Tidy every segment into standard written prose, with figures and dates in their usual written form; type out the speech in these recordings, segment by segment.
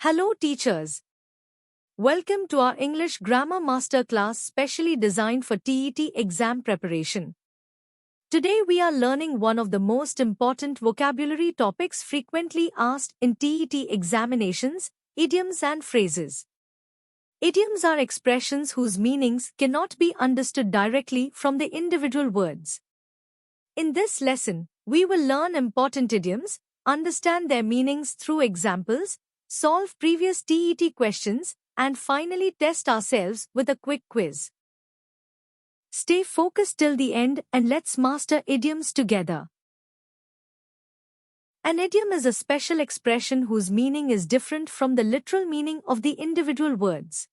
Hello teachers. Welcome to our English Grammar Masterclass specially designed for TET exam preparation. Today we are learning one of the most important vocabulary topics frequently asked in TET examinations, idioms and phrases. Idioms are expressions whose meanings cannot be understood directly from the individual words. In this lesson, we will learn important idioms, understand their meanings through examples, solve previous TET questions, and finally test ourselves with a quick quiz. Stay focused till the end and let's master idioms together. An idiom is a special expression whose meaning is different from the literal meaning of the individual words.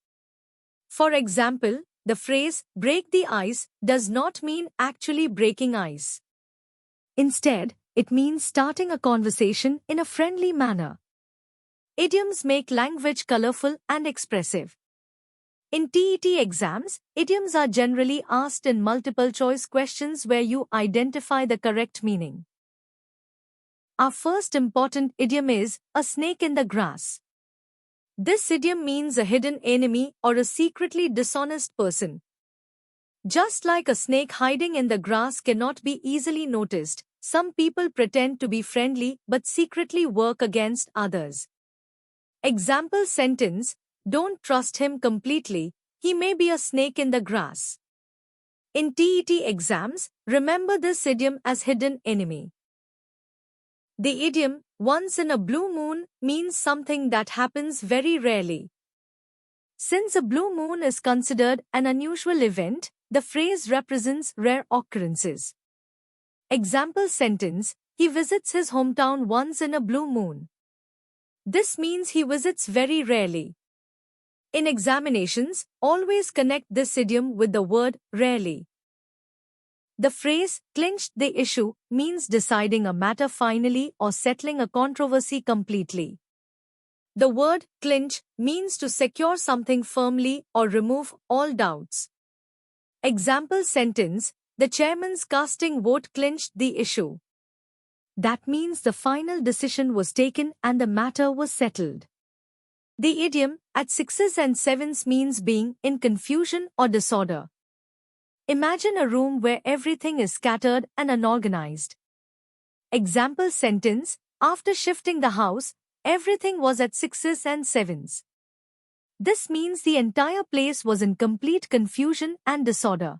For example, the phrase, break the ice, does not mean actually breaking ice. Instead, it means starting a conversation in a friendly manner. Idioms make language colorful and expressive. In TET exams, idioms are generally asked in multiple-choice questions where you identify the correct meaning. Our first important idiom is, a snake in the grass. This idiom means a hidden enemy or a secretly dishonest person. Just like a snake hiding in the grass cannot be easily noticed, some people pretend to be friendly but secretly work against others. Example sentence, don't trust him completely, he may be a snake in the grass. In TET exams, remember this idiom as hidden enemy. The idiom, once in a blue moon, means something that happens very rarely. Since a blue moon is considered an unusual event, the phrase represents rare occurrences. Example sentence, he visits his hometown once in a blue moon. This means he visits very rarely. In examinations, always connect this idiom with the word rarely. The phrase clinched the issue means deciding a matter finally or settling a controversy completely. The word clinch means to secure something firmly or remove all doubts. Example sentence, the chairman's casting vote clinched the issue. That means the final decision was taken and the matter was settled. The idiom, at sixes and sevens means being in confusion or disorder. Imagine a room where everything is scattered and unorganized. Example sentence, after shifting the house, everything was at sixes and sevens. This means the entire place was in complete confusion and disorder.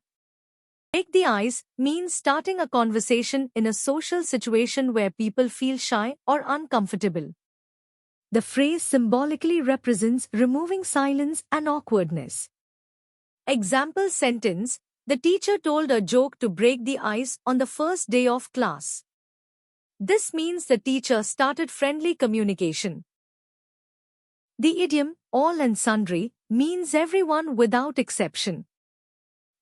Break the ice means starting a conversation in a social situation where people feel shy or uncomfortable. The phrase symbolically represents removing silence and awkwardness. Example sentence, the teacher told a joke to break the ice on the first day of class. This means the teacher started friendly communication. The idiom, all and sundry, means everyone without exception.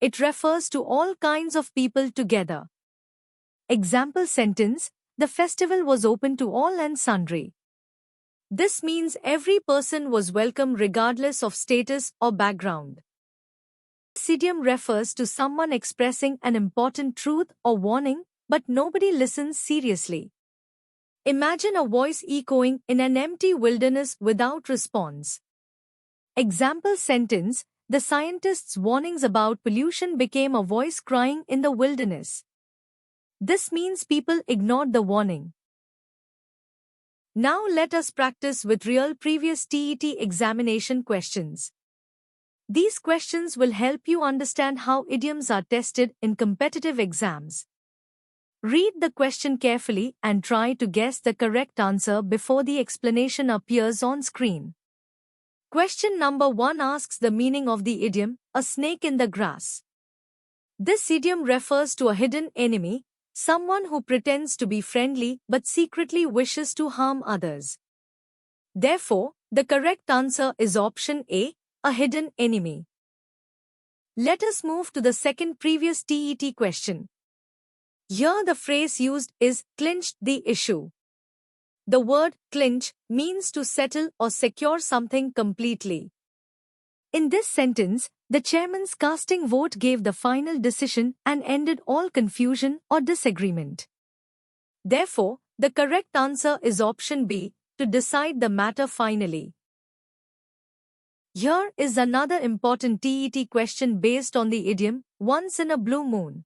It refers to all kinds of people together. Example sentence, the festival was open to all and sundry. This means every person was welcome regardless of status or background. This idiom refers to someone expressing an important truth or warning, but nobody listens seriously. Imagine a voice echoing in an empty wilderness without response. Example sentence, the scientists' warnings about pollution became a voice crying in the wilderness. This means people ignored the warning. Now let us practice with real previous TET examination questions. These questions will help you understand how idioms are tested in competitive exams. Read the question carefully and try to guess the correct answer before the explanation appears on screen. Question number 1 asks the meaning of the idiom, a snake in the grass. This idiom refers to a hidden enemy, someone who pretends to be friendly but secretly wishes to harm others. Therefore, the correct answer is option A, a hidden enemy. Let us move to the second previous TET question. Here the phrase used is clinched the issue. The word clinch means to settle or secure something completely. In this sentence, the chairman's casting vote gave the final decision and ended all confusion or disagreement. Therefore, the correct answer is option B, to decide the matter finally. Here is another important TET question based on the idiom, once in a blue moon.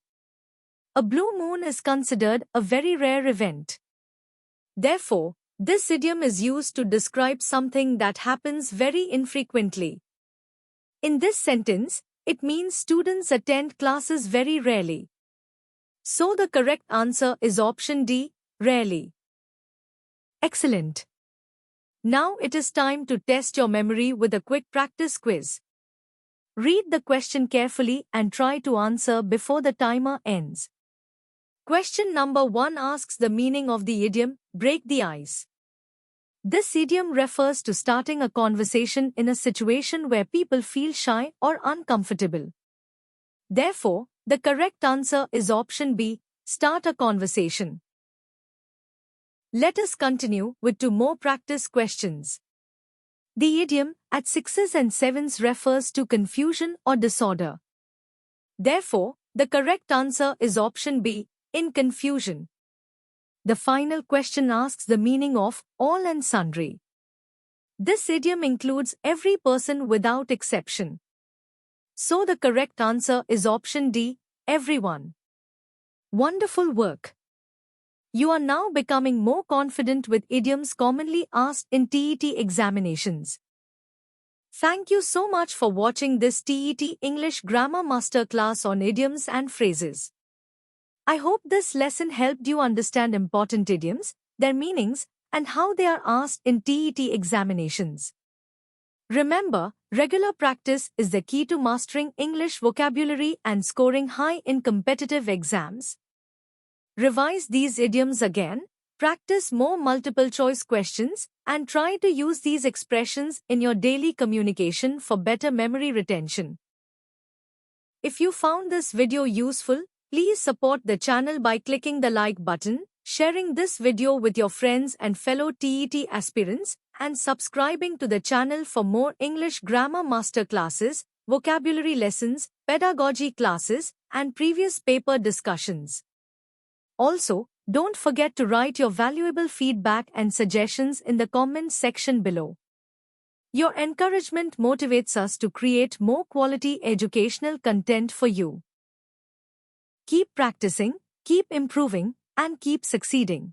A blue moon is considered a very rare event. Therefore, this idiom is used to describe something that happens very infrequently. In this sentence, it means students attend classes very rarely. So the correct answer is option D, rarely. Excellent. Now it is time to test your memory with a quick practice quiz. Read the question carefully and try to answer before the timer ends. Question number 1 asks the meaning of the idiom, break the ice. This idiom refers to starting a conversation in a situation where people feel shy or uncomfortable. Therefore, the correct answer is option B, start a conversation. Let us continue with 2 more practice questions. The idiom, at 6s and 7s refers to confusion or disorder. Therefore, the correct answer is option B, in confusion. The final question asks the meaning of all and sundry. This idiom includes every person without exception. So the correct answer is option D, everyone. Wonderful work. You are now becoming more confident with idioms commonly asked in TET examinations. Thank you so much for watching this TET English Grammar Masterclass on idioms and phrases. I hope this lesson helped you understand important idioms, their meanings, and how they are asked in TET examinations. Remember, regular practice is the key to mastering English vocabulary and scoring high in competitive exams. Revise these idioms again, practice more multiple-choice questions, and try to use these expressions in your daily communication for better memory retention. If you found this video useful, please support the channel by clicking the like button, sharing this video with your friends and fellow TET aspirants, and subscribing to the channel for more English grammar masterclasses, vocabulary lessons, pedagogy classes, and previous paper discussions. Also, don't forget to write your valuable feedback and suggestions in the comments section below. Your encouragement motivates us to create more quality educational content for you. Keep practicing, keep improving, and keep succeeding.